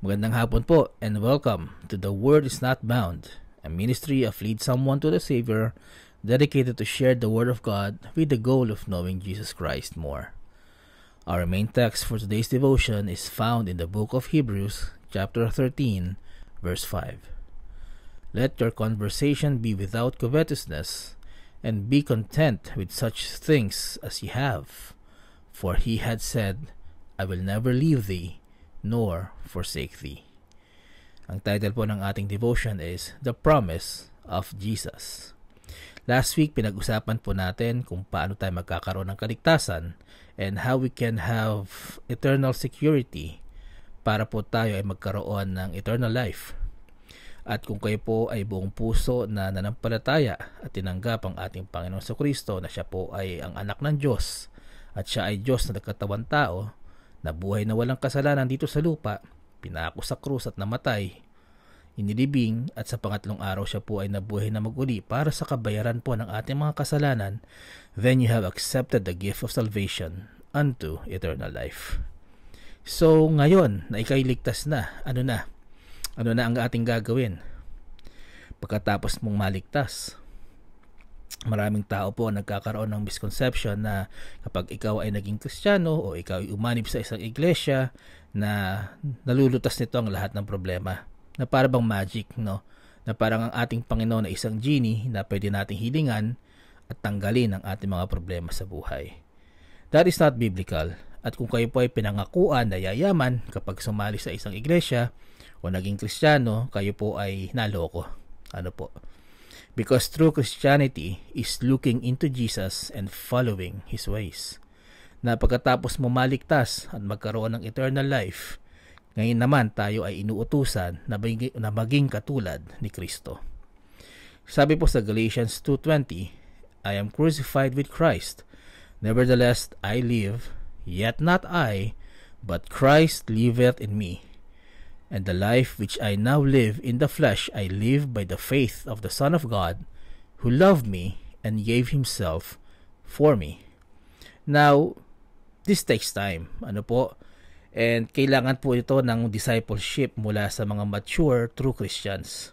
Magandang hapon po and welcome to The Word is Not Bound, a ministry of Lead Someone to the Savior dedicated to share the Word of God with the goal of knowing Jesus Christ more. Our main text for today's devotion is found in the book of Hebrews, chapter 13, verse 5. Let your conversation be without covetousness, and be content with such things as ye have. For he had said, I will never leave thee, nor forsake thee. Ang title po ng ating devotion is The Promise of Jesus. Last week, pinag-usapan po natin kung paano tayo magkakaroon ng kaligtasan and how we can have eternal security para po tayo ay magkaroon ng eternal life. At kung kayo po ay buong puso na nanampalataya at tinanggap ang ating Panginoon Jesucristo na siya po ay ang anak ng Diyos at siya ay Diyos na nagkatawang tao, na buhay na walang kasalanan dito sa lupa, pinako sa krus at namatay, inilibing at sa pangatlong araw siya po ay nabuhay na maguli para sa kabayaran po ng ating mga kasalanan, then you have accepted the gift of salvation unto eternal life. So ngayon na ika'y ligtas na, ano na ang ating gagawin? Pagkatapos mong maligtas, maraming tao po nagkakaroon ng misconception na kapag ikaw ay naging Kristiyano o ikaw ay umanib sa isang iglesia na nalulutas nito ang lahat ng problema. Na para bang magic, no? Na parang ang ating Panginoon na isang genie na pwede nating hilingan at tanggalin ang ating mga problema sa buhay. That is not biblical. At kung kayo po ay pinangakuan na yayaman kapag sumali sa isang iglesia o naging Kristiyano, kayo po ay naloko. Ano po? Because true Christianity is looking into Jesus and following His ways. Na pagkatapos mo maligtas at magkaroon ng eternal life, ngayon naman tayo ay inuutusan na maging katulad ni Kristo. Sabi po sa Galatians 2:20, I am crucified with Christ. Nevertheless, I live, yet not I, but Christ liveth in me. And the life which I now live in the flesh, I live by the faith of the Son of God, who loved me and gave Himself for me. Now, this takes time. Ano po? And kailangan po ito ng discipleship mula sa mga mature true Christians.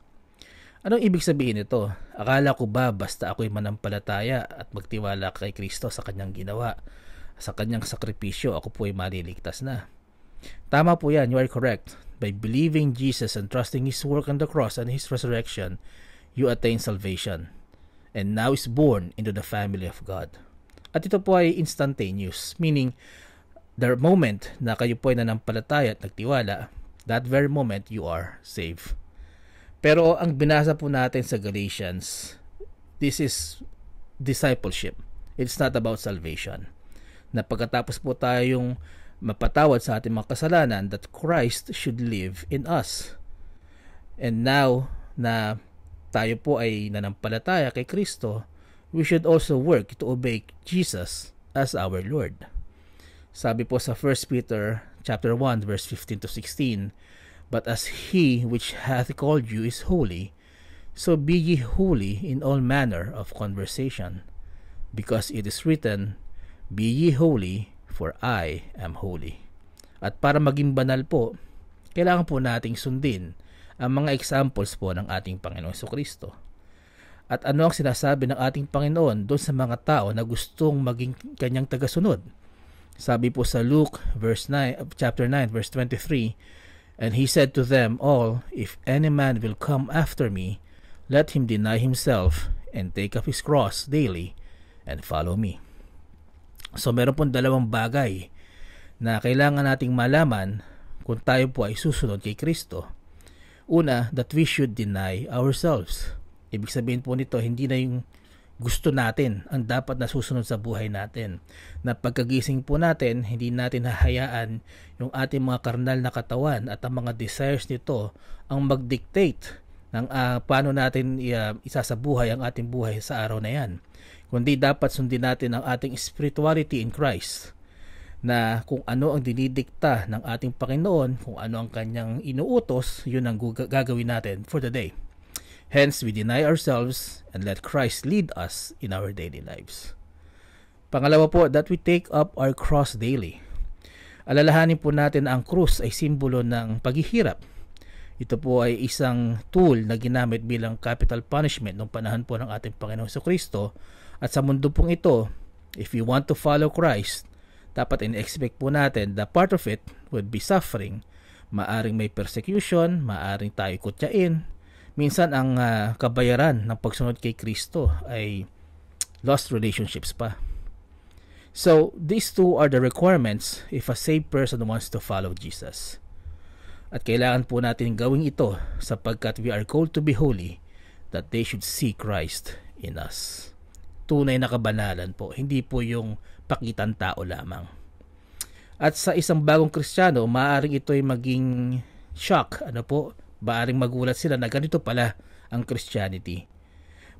Anong ibig sabihin nito? Akala ko ba basta ako'y manampalataya at magtiwala kay Kristo sa kanyang ginawa, sa kanyang sakripisyo, ako po ay maliligtas na? Tama po yan, you are correct. By believing Jesus and trusting His work on the cross and His resurrection, you attain salvation and now is born into the family of God. At ito po ay instantaneous, meaning the moment na kayo po ay nanampalataya at nagtiwala, that very moment you are saved. Pero ang binasa po natin sa Galatians, this is discipleship. It's not about salvation. Na pagkatapos po tayong mapatawad sa ating mga kasalanan, that Christ should live in us. And now na tayo po ay nanampalataya kay Kristo, we should also work to obey Jesus as our Lord. Sabi po sa 1 Peter chapter 1 verse 15 to 16, but as He which hath called you is holy, so be ye holy in all manner of conversation, because it is written, be ye holy, for I am holy. At para maging banal po, kailangan po nating sundin ang mga examples po ng ating Panginoong Jesucristo. At ano ang sinasabi ng ating Panginoon doon sa mga tao na gustong maging kanyang tagasunod? Sabi po sa Luke chapter 9 verse 23, and He said to them all, if any man will come after me, let him deny himself and take up his cross daily and follow me. So meron pong dalawang bagay na kailangan nating malaman kung tayo po ay susunod kay Kristo. Una, that we should deny ourselves. Ibig sabihin po nito, hindi na yung gusto natin ang dapat na susunod sa buhay natin. Na pagkagising po natin, hindi natin hahayaan yung ating mga karnal na katawan at ang mga desires nito ang mag-dictate ng paano natin isasabuhay ang ating buhay sa araw na yan. Kundi dapat sundin natin ang ating spirituality in Christ, na kung ano ang dinidikta ng ating Panginoon, kung ano ang kanyang inuutos, yun ang gagawin natin for the day. Hence, we deny ourselves and let Christ lead us in our daily lives. Pangalawa po, that we take up our cross daily. Alalahanin po natin na ang krus ay simbolo ng paghihirap. Ito po ay isang tool na ginamit bilang capital punishment noong panahon po ng ating Panginoong Jesucristo. At sa mundo pong ito, if we want to follow Christ, dapat in-expect po natin that part of it would be suffering. Maaring may persecution, maaring tayo kutyain. Minsan ang kabayaran ng pagsunod kay Kristo ay lost relationships pa. So, these two are the requirements if a saved person wants to follow Jesus. At kailangan po natin gawin ito sapagkat we are called to be holy, that they should see Christ in us. Tunay na kabanalan po, hindi po yung pakitang tao lamang. At sa isang bagong Kristiyano, maaaring ito ay maging shock, maaaring magulat sila na ganito pala ang Christianity.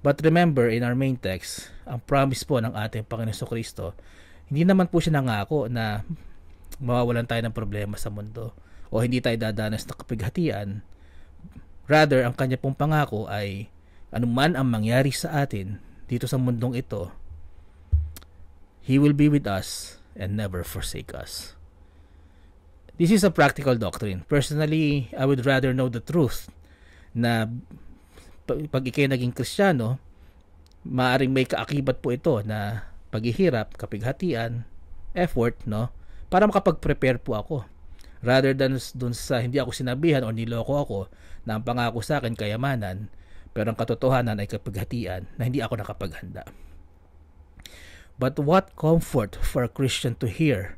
But remember, in our main text, ang promise po ng ating Panginoon Jesucristo, hindi naman po siya nangako na mawawalan tayo ng problema sa mundo o hindi tayo dadanas ng kapighatian. Rather, ang kanya pong pangako ay anuman ang mangyari sa atin dito sa mundong ito, He will be with us and never forsake us. This is a practical doctrine. Personally, I would rather know the truth na pag ikay naging Kristiyano, maaaring may kaakibat po ito na paghihirap, kapighatian, effort, para makapag-prepare po ako. Rather than dun sa hindi ako sinabihan o niloko ako na ang pangako sa akin kayamanan, pero ang katotohanan ay kapighatian na hindi ako nakapaghanda. But what comfort for a Christian to hear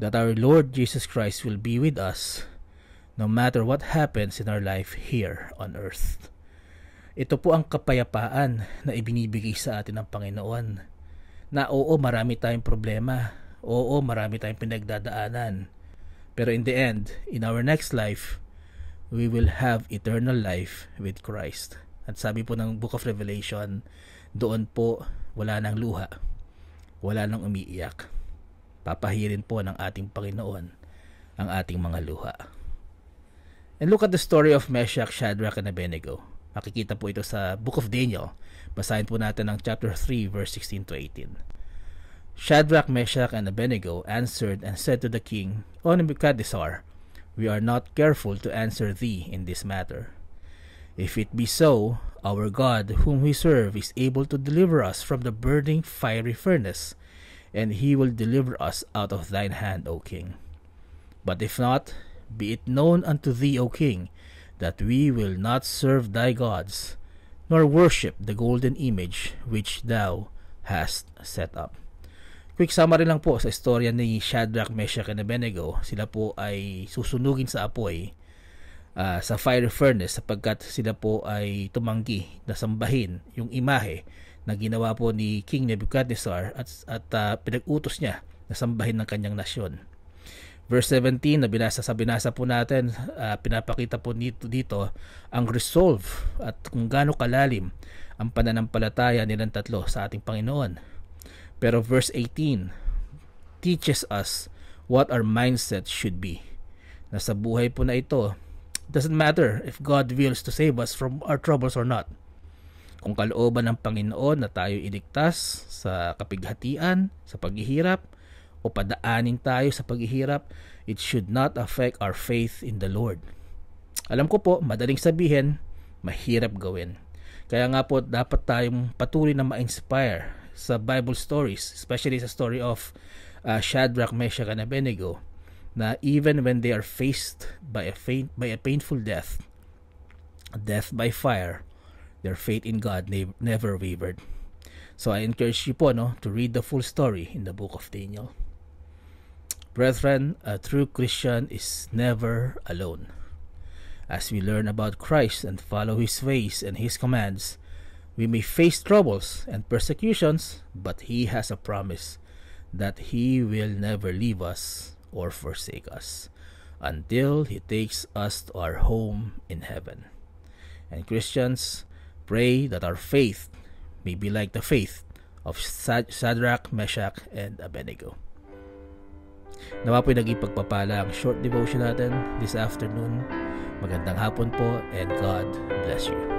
that our Lord Jesus Christ will be with us no matter what happens in our life here on earth. Ito po ang kapayapaan na ibinibigay sa atin ng Panginoon. Na oo, marami tayong problema. Oo, marami tayong pinagdadaanan. Pero in the end, in our next life, we will have eternal life with Christ. At sabi po ng Book of Revelation, doon po wala nang luha. Wala nang umiiyak. Papahirin po ng ating Panginoon ang ating mga luha. And look at the story of Meshach, Shadrach, and Abednego. Makikita po ito sa Book of Daniel. Basahin po natin ang chapter 3, verse 16 to 18. Shadrach, Meshach, and Abednego answered and said to the king, O Nebuchadnezzar, we are not careful to answer thee in this matter. If it be so, our God, whom we serve, is able to deliver us from the burning fiery furnace, and he will deliver us out of thine hand, O king. But if not, be it known unto thee, O king, that we will not serve thy gods, nor worship the golden image which thou hast set up. Quick summary lang po sa istorya ni Shadrach, Meshach, and Abednego. Sila po ay susunugin sa apoy sa fire furnace sapagkat sila po ay tumanggi na sambahin yung imahe na ginawa po ni King Nebuchadnezzar at pinag-utos niya na sambahin ng kanyang nasyon. Verse 17 na binasa po natin, pinapakita po dito ang resolve at kung gaano kalalim ang pananampalataya nilang tatlo sa ating Panginoon. Pero verse 18 teaches us what our mindset should be. Na sa buhay po na ito, doesn't matter if God wills to save us from our troubles or not. Kung kalooban ng Panginoon na tayo iligtas sa kapighatian, sa paghihirap, o padaanin tayo sa paghihirap, it should not affect our faith in the Lord. Alam ko po, madaling sabihin, mahirap gawin. Kaya nga po, dapat tayong patuloy na ma-inspire sa Bible stories, especially sa story of Shadrach, Meshach, and Abednego, na even when they are faced by a painful death by fire, their faith in God never wavered. So I encourage you po to read the full story in the book of Daniel. Brethren, a true Christian is never alone. As we learn about Christ and follow His ways and His commands, we may face troubles and persecutions, but He has a promise that He will never leave us or forsake us until He takes us to our home in heaven. And Christians, pray that our faith may be like the faith of Shadrach, Meshach, and Abednego. Nawa po'y naging pagpapala ang short devotion natin this afternoon. Magandang hapon po and God bless you.